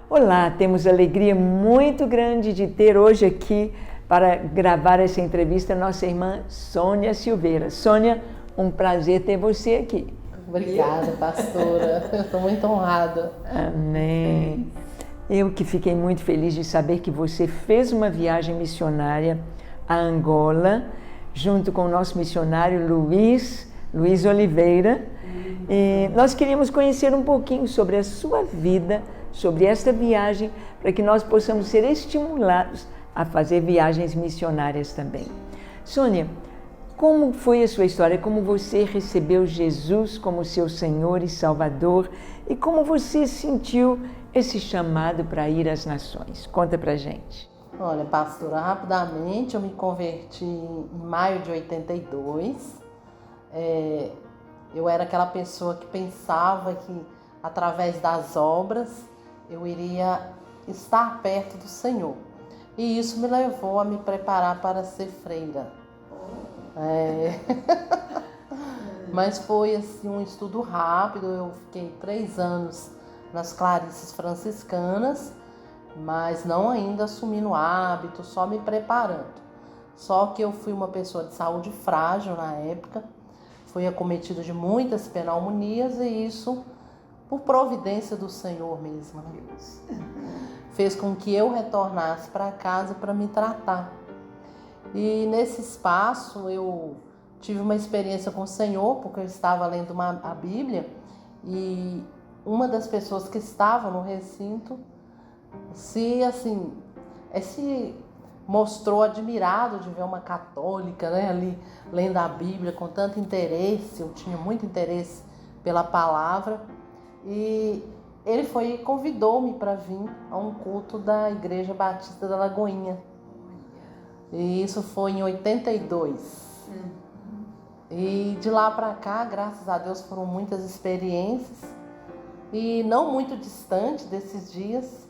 Olá, temos alegria muito grande de ter hoje aqui para gravar essa entrevista nossa irmã Sônia Silveira. Sônia, um prazer ter você aqui. Obrigada, pastora. Eu estou muito honrada. Amém. Eu que fiquei muito feliz de saber que você fez uma viagem missionária a Angola, junto com o nosso missionário Luiz Oliveira. E nós queríamos conhecer um pouquinho sobre a sua vida, sobre esta viagem, para que nós possamos ser estimulados a fazer viagens missionárias também. Sônia, como foi a sua história? Como você recebeu Jesus como seu Senhor e Salvador? E como você sentiu esse chamado para ir às nações? Conta pra gente. Olha, pastora, rapidamente eu me converti em maio de 82. Eu era aquela pessoa que pensava que através das obras eu iria estar perto do Senhor. E isso me levou a me preparar para ser freira. Mas foi assim, um estudo rápido. Eu fiquei 3 anos nas Clarisses Franciscanas, mas não ainda assumindo o hábito, só me preparando. Só que eu fui uma pessoa de saúde frágil na época, fui acometida de muitas pneumonias e isso por providência do Senhor mesmo, né? Fez com que eu retornasse para casa para me tratar. E nesse espaço eu tive uma experiência com o Senhor, porque eu estava lendo a Bíblia e uma das pessoas que estava no recinto se mostrou admirado de ver uma católica, né, ali lendo a Bíblia com tanto interesse. Eu tinha muito interesse pela palavra e ele convidou-me para vir a um culto da Igreja Batista da Lagoinha. E isso foi em 82. E de lá para cá, graças a Deus, foram muitas experiências. E não muito distante desses dias,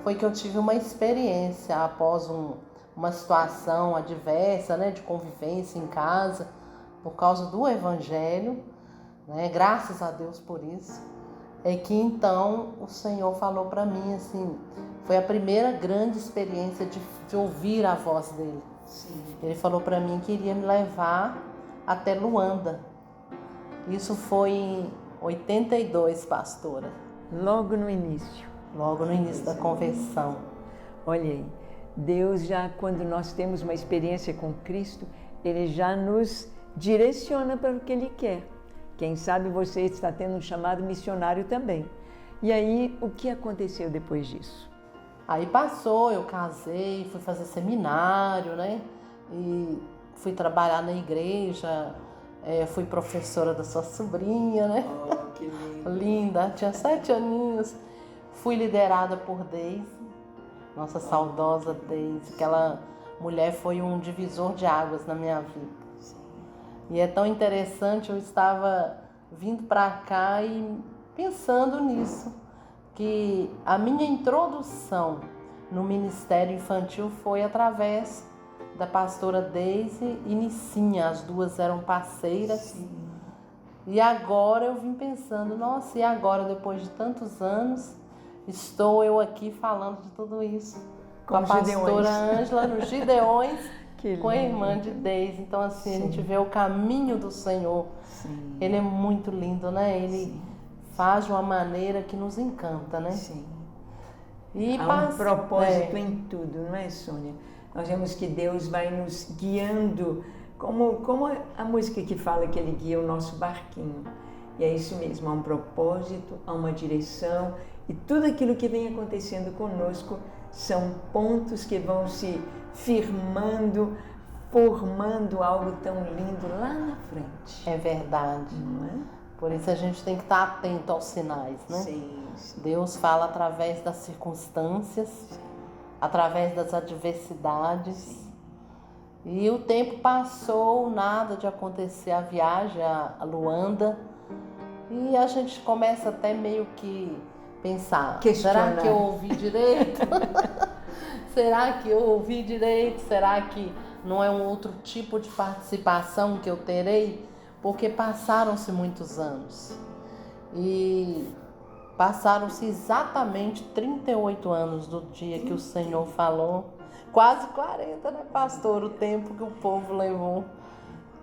foi que eu tive uma experiência após uma situação adversa, né, de convivência em casa, por causa do Evangelho, né, graças a Deus por isso. É que então o Senhor falou para mim assim, foi a primeira grande experiência de ouvir a voz dele. Sim. Ele falou para mim que iria me levar até Luanda. Isso foi em 82, pastora. Logo no início. Logo no início da conversão. Olha aí, Deus já, quando nós temos uma experiência com Cristo, Ele já nos direciona para o que Ele quer. Quem sabe você está tendo um chamado missionário também. E aí, o que aconteceu depois disso? Aí passou, eu casei, fui fazer seminário, né? E fui trabalhar na igreja, fui professora da sua sobrinha, né? Oh, que lindo. Linda, tinha 7 aninhos. Fui liderada por Deise, nossa saudosa Deise. Aquela mulher foi um divisor de águas na minha vida. E é tão interessante, eu estava vindo para cá e pensando nisso, que a minha introdução no ministério infantil foi através da pastora Deise e Nicinha, as duas eram parceiras. Sim. E agora eu vim pensando, nossa, e agora, depois de tantos anos, estou eu aqui falando de tudo isso com a pastora Ângela nos Gideões, com a irmã de Deise. Então assim, sim, a gente vê o caminho do Senhor. Sim. Ele é muito lindo, né? Ele sim, faz de uma maneira que nos encanta, né? Sim. E há um propósito em tudo, não é, Sônia? Nós vemos que Deus vai nos guiando, como a música que fala que Ele guia o nosso barquinho. E é isso mesmo, há um propósito, há uma direção, e tudo aquilo que vem acontecendo conosco são pontos que vão se firmando, formando algo tão lindo lá na frente. É verdade. Não é? Por isso a gente tem que estar atento aos sinais, né? Sim, sim. Deus fala através das circunstâncias, sim, através das adversidades. Sim. E o tempo passou, nada de acontecer a viagem a Luanda. E a gente começa até meio que pensar, será que eu ouvi direito? Será que eu ouvi direito? Será que não é um outro tipo de participação que eu terei? Porque passaram-se muitos anos. E Passaram-se exatamente 38 anos do dia que o Senhor falou. Quase 40, né, pastor? O tempo que o povo levou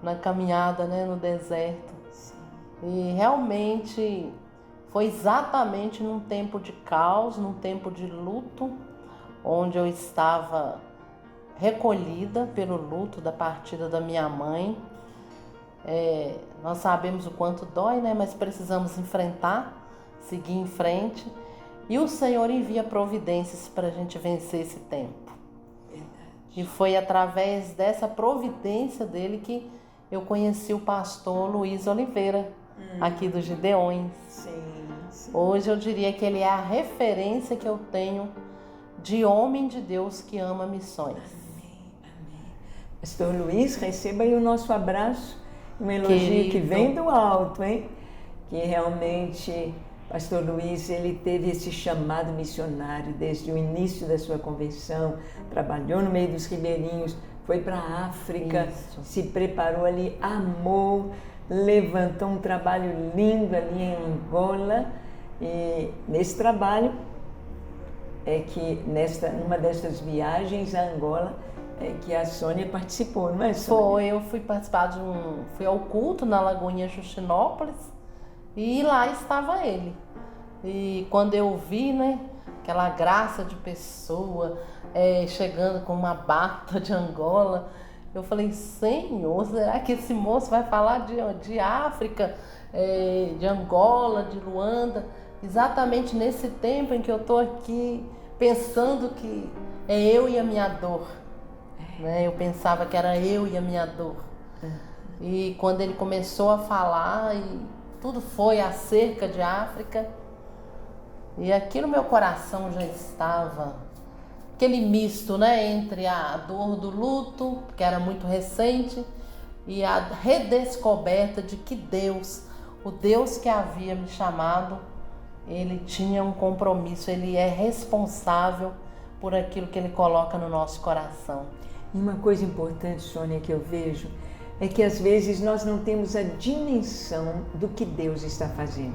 na caminhada, né, no deserto. E realmente foi exatamente num tempo de caos, num tempo de luto, onde eu estava recolhida pelo luto da partida da minha mãe. Nós sabemos o quanto dói, né? Mas precisamos enfrentar, seguir em frente. E o Senhor envia providências para a gente vencer esse tempo. Verdade. E foi através dessa providência dele que eu conheci o pastor Luiz Oliveira, aqui dos Gideões. Sim. Hoje eu diria que ele é a referência que eu tenho de homem de Deus que ama missões. Amém. Pastor Luiz, receba aí o nosso abraço, um elogio que vem do alto, hein? Que realmente, Pastor Luiz, ele teve esse chamado missionário desde o início da sua conversão, trabalhou no meio dos ribeirinhos, foi para a África, se preparou ali, amou, levantou um trabalho lindo ali em Angola. E nesse trabalho é que numa dessas viagens a Angola é que a Sônia participou, não é, Sônia? Foi, eu fui participar fui ao culto na Lagoinha Justinópolis e lá estava ele. E quando eu vi, né, aquela graça de pessoa chegando com uma bata de Angola, eu falei, Senhor, será que esse moço vai falar de África, de Angola, de Luanda, exatamente nesse tempo em que eu estou aqui pensando que é eu e a minha dor, né? Eu pensava que era eu e a minha dor. E quando ele começou a falar, e tudo foi acerca de África, e aqui no meu coração já estava aquele misto, né, entre a dor do luto, que era muito recente, e a redescoberta de que Deus, o Deus que havia me chamado, ele tinha um compromisso, ele é responsável por aquilo que ele coloca no nosso coração. E uma coisa importante, Sônia, que eu vejo, é que às vezes nós não temos a dimensão do que Deus está fazendo.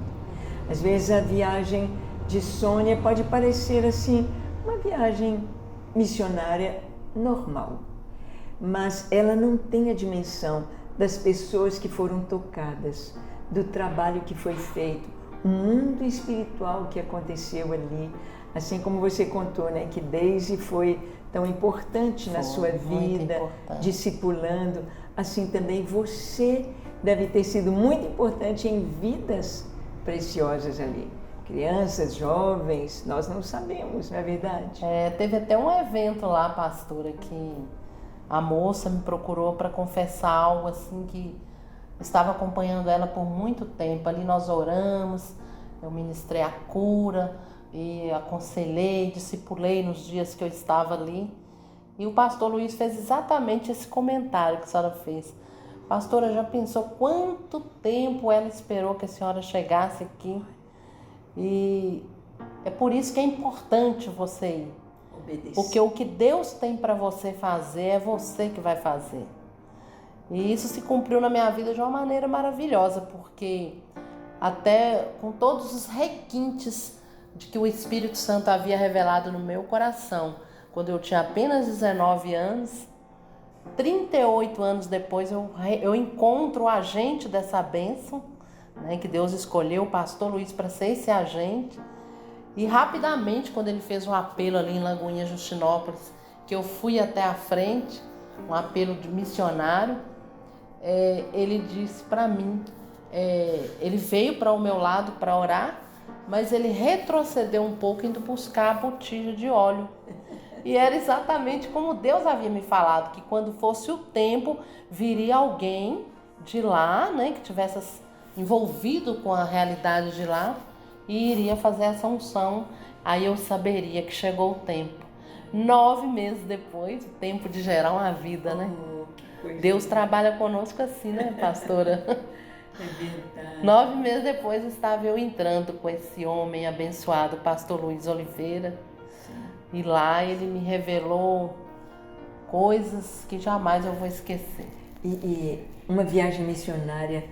Às vezes a viagem de Sônia pode parecer assim, uma viagem missionária normal, mas ela não tem a dimensão das pessoas que foram tocadas, do trabalho que foi feito, o mundo espiritual que aconteceu ali, assim como você contou, né, que Deise foi tão importante na sua vida, discipulando, assim também você deve ter sido muito importante em vidas preciosas ali. Crianças, jovens, nós não sabemos, não é verdade? Teve até um evento lá, pastora, que a moça me procurou para confessar algo assim que estava acompanhando ela por muito tempo. Ali nós oramos, eu ministrei a cura e aconselhei, discipulei nos dias que eu estava ali. E o pastor Luiz fez exatamente esse comentário que a senhora fez. Pastora, já pensou quanto tempo ela esperou que a senhora chegasse aqui? E é por isso que é importante você ir. Obedecer. Porque o que Deus tem para você fazer é você que vai fazer. E isso se cumpriu na minha vida de uma maneira maravilhosa, porque até com todos os requintes de que o Espírito Santo havia revelado no meu coração, quando eu tinha apenas 19 anos, 38 anos depois eu encontro o agente dessa bênção, né, que Deus escolheu, o pastor Luiz, para ser esse agente. E rapidamente, quando ele fez um apelo ali em Lagoinha Justinópolis, que eu fui até a frente, um apelo de missionário, ele disse para mim, ele veio para o meu lado para orar, mas ele retrocedeu um pouco indo buscar a botija de óleo. E era exatamente como Deus havia me falado, que quando fosse o tempo, viria alguém de lá, né, que tivesse envolvido com a realidade de lá e iria fazer essa unção. Aí eu saberia que chegou o tempo. 9 meses depois, o tempo de gerar uma vida, né? Deus trabalha conosco assim, né, pastora? É verdade. 9 meses depois estava eu entrando com esse homem abençoado, pastor Luiz Oliveira. E lá ele me revelou coisas que jamais eu vou esquecer. E uma viagem missionária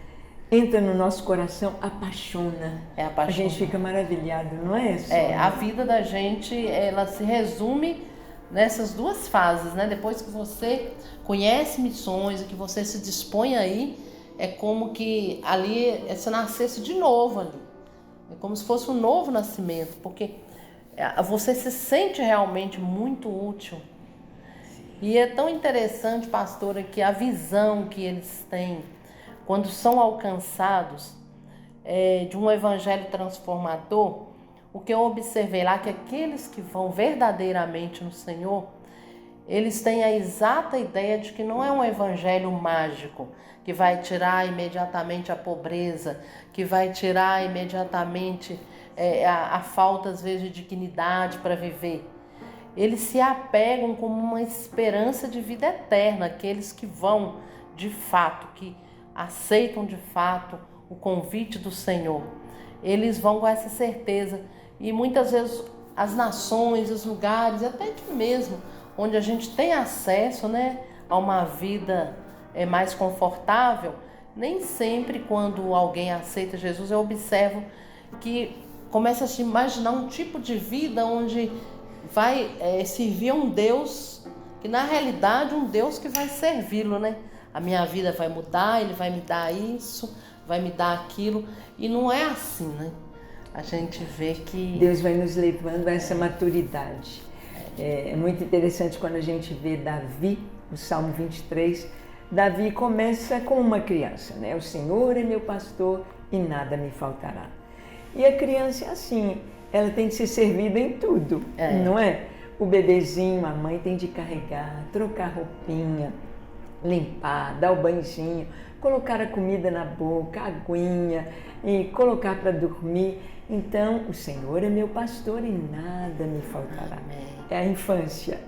entra no nosso coração, apaixona. É apaixonante. A gente fica maravilhado, não é, Sônia? A vida da gente, ela se resume nessas duas fases, né? Depois que você conhece missões e que você se dispõe aí, é como que ali você nascesse de novo ali. É como se fosse um novo nascimento, porque você se sente realmente muito útil. E é tão interessante, pastora, que a visão que eles têm quando são alcançados de um evangelho transformador, o que eu observei lá, que aqueles que vão verdadeiramente no Senhor, eles têm a exata ideia de que não é um evangelho mágico, que vai tirar imediatamente a pobreza, que vai tirar imediatamente a falta, às vezes, de dignidade para viver. Eles se apegam como uma esperança de vida eterna, aqueles que vão de fato, que aceitam de fato o convite do Senhor. Eles vão com essa certeza. E muitas vezes as nações, os lugares, até aqui mesmo, onde a gente tem acesso, né, a uma vida mais confortável, nem sempre quando alguém aceita Jesus, eu observo que começa a se imaginar um tipo de vida onde vai servir a um Deus, que na realidade um Deus que vai servi-lo, né? A minha vida vai mudar, ele vai me dar isso, vai me dar aquilo, e não é assim, né? A gente vê que Deus vai nos levando a essa maturidade. É muito interessante quando a gente vê Davi, no Salmo 23, Davi começa com uma criança, né? O Senhor é meu pastor e nada me faltará. E a criança é assim, ela tem que ser servida em tudo, não é? O bebezinho, a mãe tem de carregar, trocar roupinha, limpar, dar o banhozinho, colocar a comida na boca, a aguinha e colocar para dormir. Então, o Senhor é meu pastor e nada me faltará. Amém. É a infância.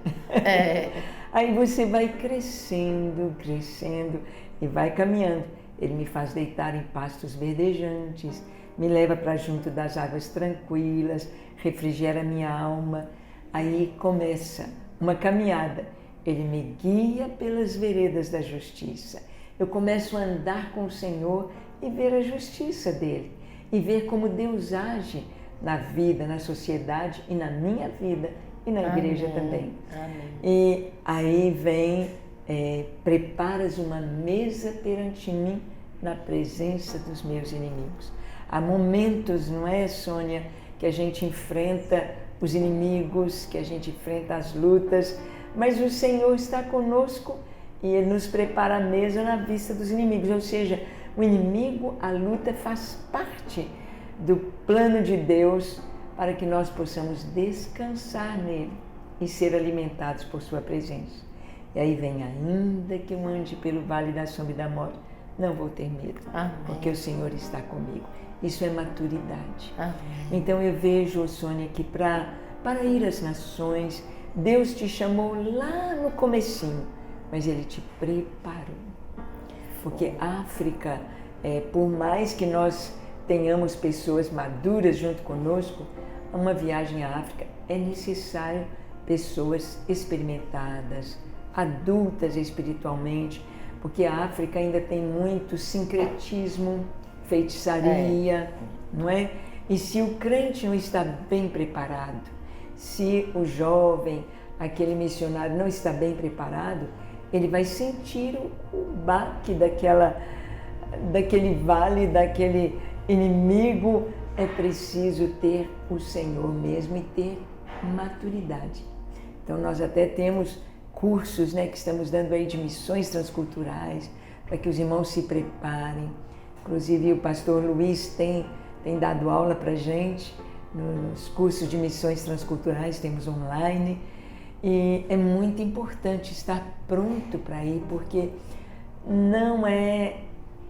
Aí você vai crescendo, crescendo e vai caminhando. Ele me faz deitar em pastos verdejantes, me leva para junto das águas tranquilas, refrigera minha alma. Aí começa uma caminhada. Ele me guia pelas veredas da justiça. Eu começo a andar com o Senhor e ver a justiça dele. E ver como Deus age na vida, na sociedade e na minha vida e na igreja também. Amém. E aí vem, preparas uma mesa perante mim na presença dos meus inimigos. Há momentos, não é, Sônia, que a gente enfrenta os inimigos, que a gente enfrenta as lutas, mas o Senhor está conosco e Ele nos prepara a mesa na vista dos inimigos. Ou seja, o inimigo, a luta faz parte do plano de Deus para que nós possamos descansar nele e ser alimentados por sua presença. E aí vem, ainda que eu ande pelo vale da sombra e da morte, não vou ter medo, porque o Senhor está comigo. Isso é maturidade. Amém. Então eu vejo, Sônia, que para ir às nações, Deus te chamou lá no comecinho, mas Ele te preparou. Porque a África, por mais que nós tenhamos pessoas maduras junto conosco, uma viagem à África é necessário pessoas experimentadas, adultas espiritualmente, porque a África ainda tem muito sincretismo, feitiçaria, não é? E se o crente não está bem preparado, se o jovem, aquele missionário não está bem preparado, ele vai sentir o baque daquele vale, daquele inimigo. É preciso ter o Senhor mesmo e ter maturidade. Então nós até temos cursos, né, que estamos dando aí de missões transculturais, para que os irmãos se preparem. Inclusive o pastor Luiz tem dado aula para a gente nos cursos de missões transculturais, temos online. E é muito importante estar pronto para ir, porque não é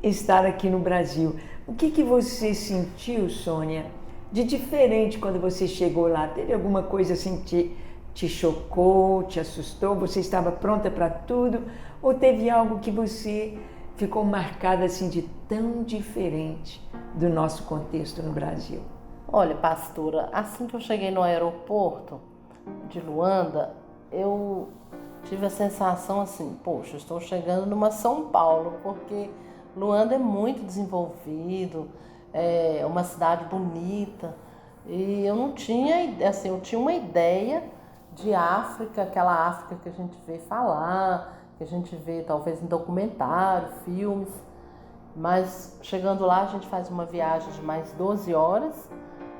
estar aqui no Brasil. O que você sentiu, Sônia, de diferente quando você chegou lá? Teve alguma coisa assim que te chocou, te assustou? Você estava pronta para tudo? Ou teve algo que você ficou marcada assim de tão diferente do nosso contexto no Brasil? Olha, pastora, assim que eu cheguei no aeroporto de Luanda, eu tive a sensação assim, poxa, estou chegando numa São Paulo, porque Luanda é muito desenvolvido, é uma cidade bonita. E eu não tinha, assim, eu tinha uma ideia de África, aquela África que a gente vê falar, que a gente vê talvez em documentário, filmes. Mas chegando lá, a gente faz uma viagem de mais 12 horas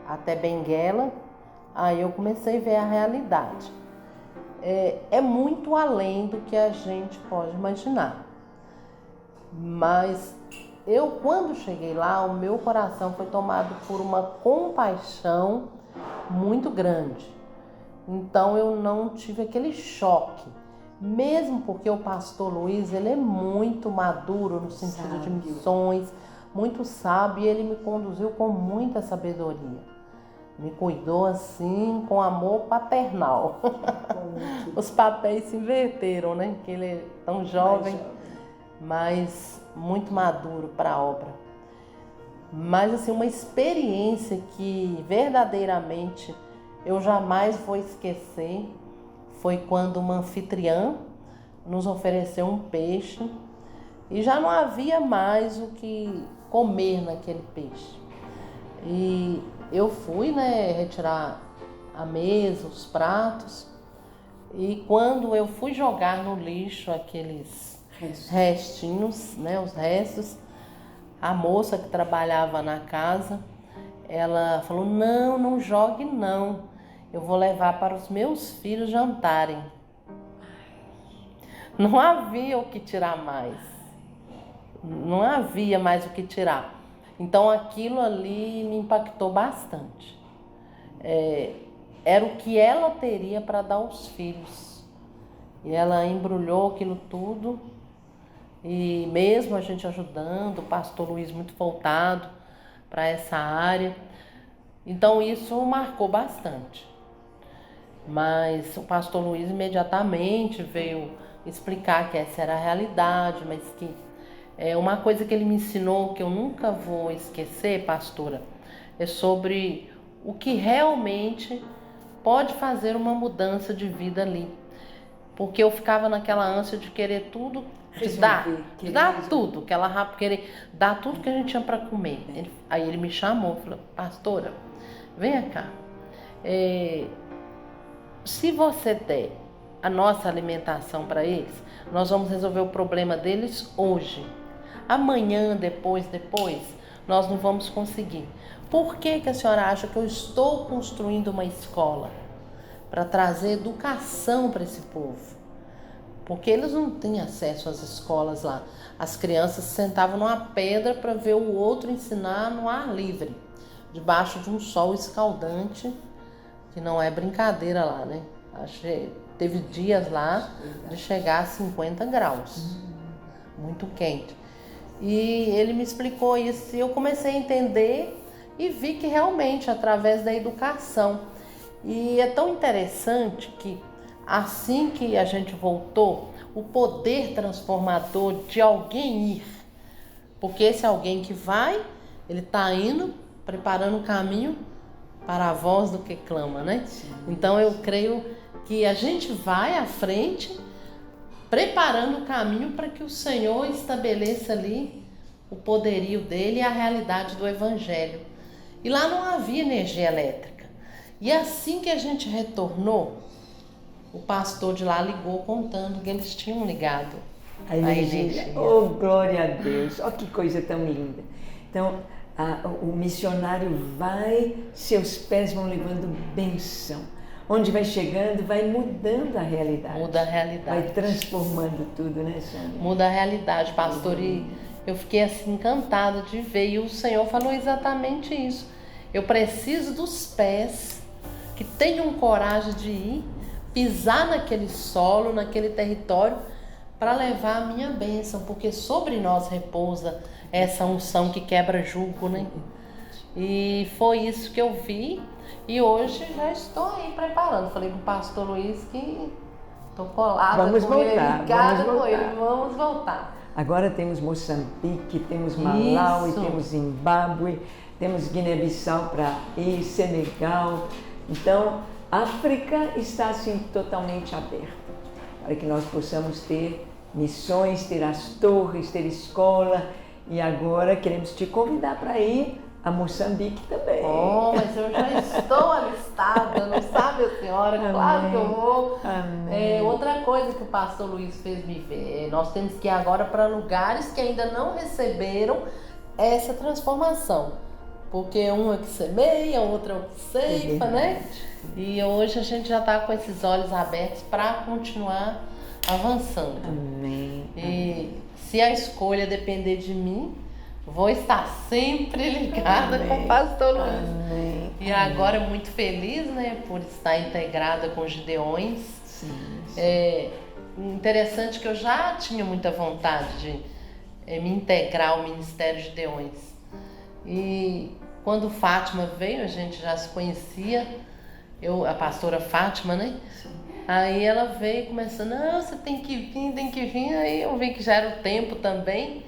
até Benguela. Aí eu comecei a ver a realidade. É muito além do que a gente pode imaginar. Mas eu, quando cheguei lá, o meu coração foi tomado por uma compaixão muito grande. Então eu não tive aquele choque. Mesmo porque o pastor Luiz, ele é muito maduro no sentido de missões, muito sábio, e ele me conduziu com muita sabedoria. Me cuidou assim, com amor paternal. Os papéis se inverteram, né? Que ele é tão jovem, mas muito maduro para a obra. Mas assim, uma experiência que verdadeiramente eu jamais vou esquecer foi quando uma anfitriã nos ofereceu um peixe e já não havia mais o que comer naquele peixe. E eu fui, né, retirar a mesa, os pratos, e quando eu fui jogar no lixo aqueles restinhos, né, os restos, a moça que trabalhava na casa, ela falou: não jogue não, eu vou levar para os meus filhos jantarem. Não havia o que tirar mais, não havia mais o que tirar. Então aquilo ali me impactou bastante. Era o que ela teria para dar aos filhos. E ela embrulhou aquilo tudo. E mesmo a gente ajudando, o pastor Luiz muito voltado para essa área. Então isso marcou bastante. Mas o pastor Luiz imediatamente veio explicar que essa era a realidade, mas que uma coisa que ele me ensinou que eu nunca vou esquecer, pastora, é sobre o que realmente pode fazer uma mudança de vida ali. Porque eu ficava naquela ânsia de querer tudo, de dar tudo, querer dar tudo que a gente tinha para comer. Aí ele me chamou e falou: pastora, venha cá. Se você der a nossa alimentação para eles, nós vamos resolver o problema deles hoje. Amanhã, depois, nós não vamos conseguir. Por que a senhora acha que eu estou construindo uma escola? Para trazer educação para esse povo. Porque eles não têm acesso às escolas lá. As crianças sentavam numa pedra para ver o outro ensinar no ar livre, debaixo de um sol escaldante, que não é brincadeira lá, né? Teve dias lá de chegar a 50 graus, muito quente. E ele me explicou isso e eu comecei a entender e vi que realmente através da educação. E é tão interessante que assim que a gente voltou, o poder transformador de alguém ir, porque esse alguém que vai, ele está indo, preparando o caminho para a voz do que clama, né? Então eu creio que a gente vai à frente, preparando o caminho para que o Senhor estabeleça ali o poderio dele e a realidade do Evangelho. E lá não havia energia elétrica. E assim que a gente retornou, o pastor de lá ligou contando que eles tinham ligado a energia. Oh, glória a Deus! Oh, que coisa tão linda! Então, o missionário vai, seus pés vão levando bênção. Onde vai chegando, vai mudando a realidade. Muda a realidade. Vai transformando tudo, né, Sandra? Muda a realidade, pastor. E eu fiquei assim encantada de ver. E o Senhor falou exatamente isso. Eu preciso dos pés que tenham coragem de ir, pisar naquele solo, naquele território, para levar a minha bênção. Porque sobre nós repousa essa unção que quebra jugo, né? E foi isso que eu vi. E hoje já estou aí preparando. Falei com o pastor Luiz que estou colada vamos com voltar, ele, ligada vamos com ele. Vamos voltar. Agora temos Moçambique, temos Malawi, temos Zimbábue, temos Guiné-Bissau para ir, Senegal. Então, África está assim totalmente aberta para que nós possamos ter missões, ter as torres, ter escola E agora queremos te convidar para ir a Moçambique também. Oh, mas eu já estou alistada, não sabe a senhora? Amém. Claro que eu vou. Amém. Outra coisa que o pastor Luiz fez me ver, nós temos que ir agora para lugares que ainda não receberam essa transformação. Porque um é que semeia, outro é o que ceifa, né? E hoje a gente já está com esses olhos abertos para continuar avançando. Amém. E se a escolha depender de mim, vou estar sempre ligada Amém. com o pastor Luiz. Amém. E agora muito feliz, né, por estar integrada com os Gideões. Sim. Interessante que eu já tinha muita vontade de me integrar ao Ministério Gideões. E quando Fátima veio, a gente já se conhecia, a pastora Fátima, né? Sim. Aí ela veio e começou, não, você tem que vir. Aí eu vi que já era o tempo também.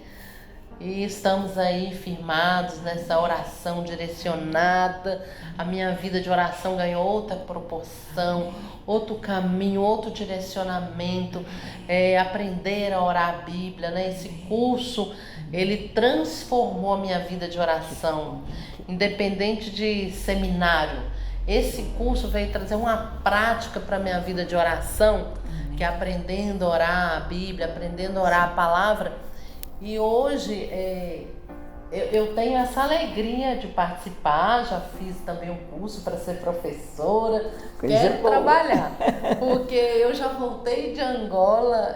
E estamos aí firmados nessa oração direcionada. A minha vida de oração ganhou outra proporção, outro caminho, outro direcionamento. Aprender a orar a Bíblia, né? Esse curso, ele transformou a minha vida de oração. Independente de seminário, esse curso veio trazer uma prática para a minha vida de oração, que é aprendendo a orar a Bíblia, aprendendo a orar a palavra. E hoje eu tenho essa alegria de participar, já fiz também um curso para ser professora, quero trabalhar, porque eu já voltei de Angola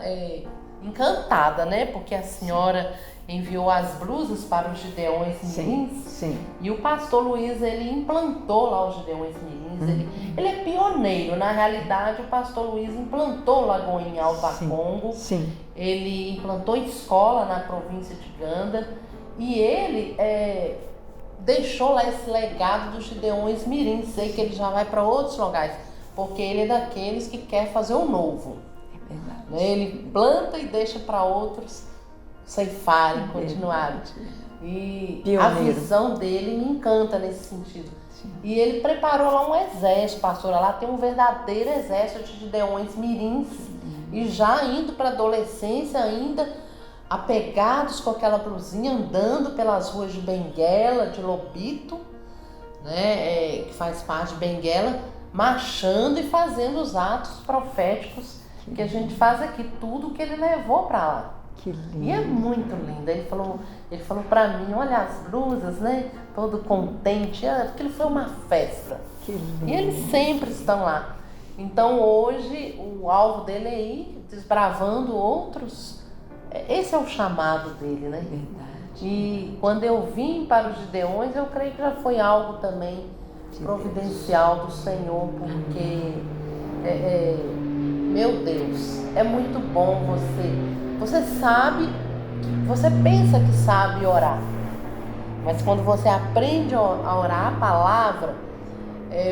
encantada, né? Porque a senhora enviou as blusas para os Gideões Mirins. Sim. E o pastor Luiz, ele implantou lá os Gideões Mirins. Ele é pioneiro. Na realidade, o pastor Luiz implantou Lagoinha em Alto Congo. Sim. Ele implantou escola na província de Ganda. E ele deixou lá esse legado dos Gideões Mirins. Sei que ele já vai para outros lugares, porque ele é daqueles que quer fazer o novo. É verdade. Ele planta e deixa para outros ceifarem, continuarem. E pioneiro. A visão dele me encanta nesse sentido. Sim. E ele preparou lá um exército, pastora. Lá tem um verdadeiro exército de Gideões Mirins. E já indo para a adolescência ainda, apegados com aquela blusinha, andando pelas ruas de Benguela, de Lobito, né, que faz parte de Benguela, marchando e fazendo os atos proféticos que a gente faz aqui, tudo que ele levou para lá. Que lindo. E é muito lindo. Ele falou para mim, olha as blusas, né? Todo contente. Aquilo foi uma festa. Que lindo. E eles sempre estão lá. Então hoje o alvo dele é ir desbravando outros. Esse é o chamado dele, né? Verdade. E quando eu vim para os Gideões, eu creio que já foi algo também providencial do Senhor, porque meu Deus, é muito bom você sabe, você pensa que sabe orar, mas quando você aprende a orar a palavra,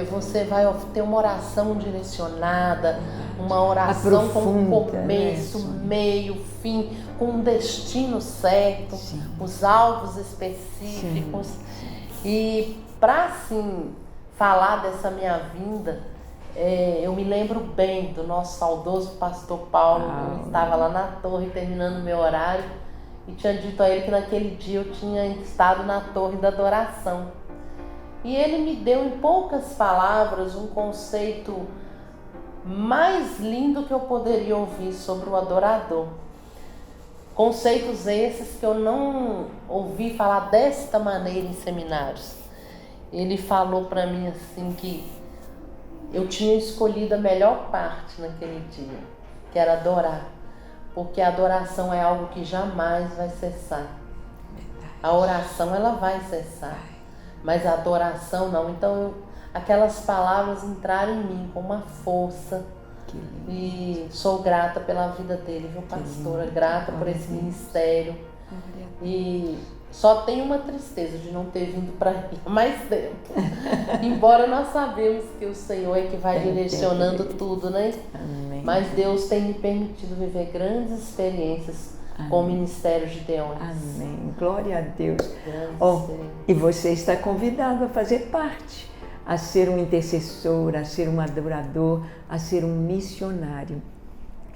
você vai ter uma oração direcionada, uma oração com começo, meio, fim, com um destino certo, Sim. os alvos específicos. Sim. E para assim falar dessa minha vinda, eu me lembro bem do nosso saudoso pastor Paulo. Eu estava lá na torre terminando meu horário e tinha dito a ele que naquele dia eu tinha estado na torre da adoração. E ele me deu em poucas palavras um conceito mais lindo que eu poderia ouvir sobre o adorador. Conceitos esses que eu não ouvi falar desta maneira em seminários. Ele falou para mim assim que eu tinha escolhido a melhor parte naquele dia, que era adorar, porque a adoração é algo que jamais vai cessar. A oração ela vai cessar, mas a adoração não. Então aquelas palavras entraram em mim com uma força. E sou grata pela vida dele, viu, pastora? Grata por esse ministério. E só tenho uma tristeza de não ter vindo para mais tempo. Embora nós sabemos que o Senhor é que vai direcionando tudo, né? Amém. Mas Deus tem me permitido viver grandes experiências com o Ministério Gideões. Amém. Glória a Deus. E você está convidado a fazer parte, a ser um intercessor, a ser um adorador, a ser um missionário.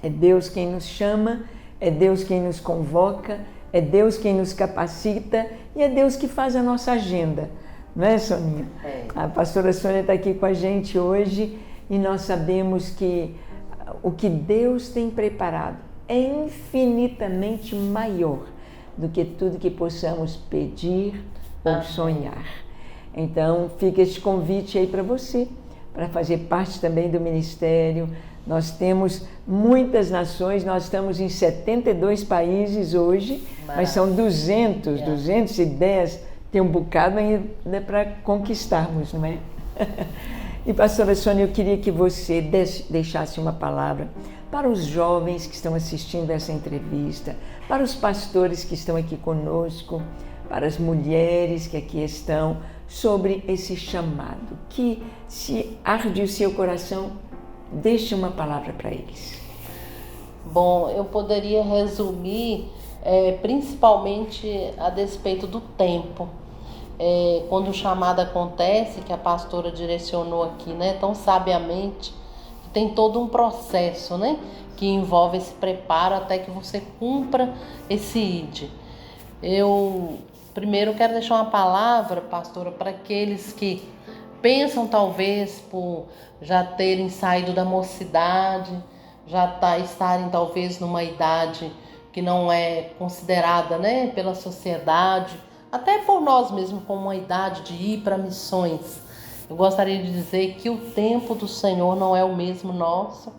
É Deus quem nos chama, é Deus quem nos convoca, É Deus quem nos capacita e é Deus que faz a nossa agenda. Não é, Soninha? A pastora Sônia está aqui com a gente hoje e nós sabemos que o que Deus tem preparado é infinitamente maior do que tudo que possamos pedir ou sonhar. Então, fica este convite aí para você, para fazer parte também do ministério. Nós temos muitas nações, nós estamos em 72 países hoje, mas são 210, tem um bocado ainda para conquistarmos, não é? E pastora Sônia, eu queria que você deixasse uma palavra para os jovens que estão assistindo essa entrevista, para os pastores que estão aqui conosco, para as mulheres que aqui estão, sobre esse chamado, que se arde o seu coração, deixe uma palavra para eles. Bom, eu poderia resumir principalmente a despeito do tempo. Quando o chamado acontece, que a pastora direcionou aqui, né, tão sabiamente, tem todo um processo, né, que envolve esse preparo até que você cumpra esse ID. Eu primeiro quero deixar uma palavra, pastora, para aqueles que pensam talvez por já terem saído da mocidade, estarem talvez numa idade que não é considerada, né, pela sociedade, até por nós mesmos como uma idade de ir para missões. Eu gostaria de dizer que o tempo do Senhor não é o mesmo nosso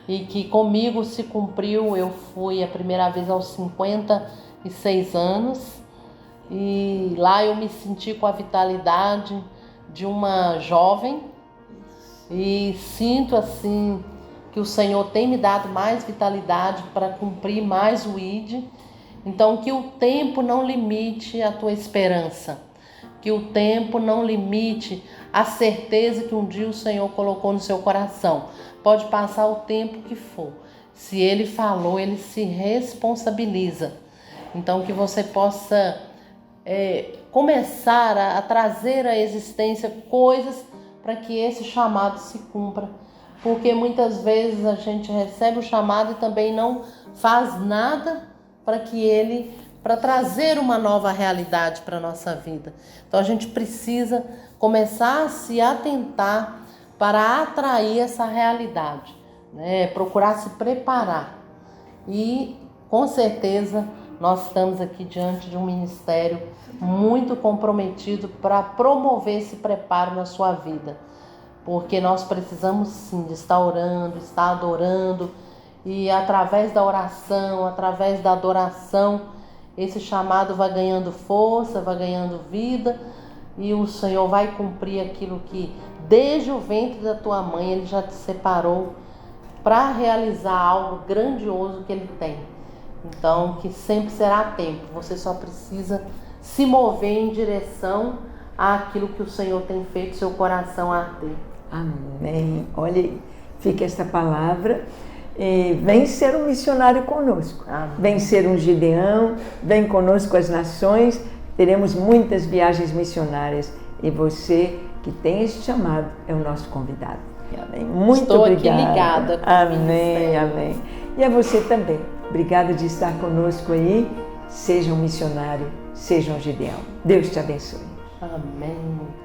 e que comigo se cumpriu. Eu fui a primeira vez aos 56 anos e lá eu me senti com a vitalidade de uma jovem e sinto assim que o Senhor tem me dado mais vitalidade para cumprir mais o ID. Então que o tempo não limite a tua esperança, que o tempo não limite a certeza que um dia o Senhor colocou no seu coração. Pode passar o tempo que for, se Ele falou, Ele se responsabiliza. Então que você possa começar a trazer à existência coisas para que esse chamado se cumpra. Porque muitas vezes a gente recebe o chamado e também não faz nada para trazer uma nova realidade para a nossa vida. Então a gente precisa começar a se atentar para atrair essa realidade, né? Procurar se preparar. E com certeza nós estamos aqui diante de um ministério muito comprometido para promover esse preparo na sua vida. Porque nós precisamos sim de estar orando, estar adorando, e através da oração, através da adoração, esse chamado vai ganhando força, vai ganhando vida, e o Senhor vai cumprir aquilo que desde o ventre da tua mãe Ele já te separou para realizar algo grandioso que Ele tem. Então, que sempre será tempo, você só precisa se mover em direção àquilo que o Senhor tem feito seu coração a ter. Amém. Olha aí, fica esta palavra. Vem ser um missionário conosco. Amém. Vem ser um Gideão, vem conosco as nações. Teremos muitas viagens missionárias e você que tem este chamado é o nosso convidado. Amém. Muito Estou obrigada. Aqui ligada. Amém, amém. E a você também. Obrigada de estar conosco aí. Seja um missionário, seja um Gideão. Deus te abençoe. Amém.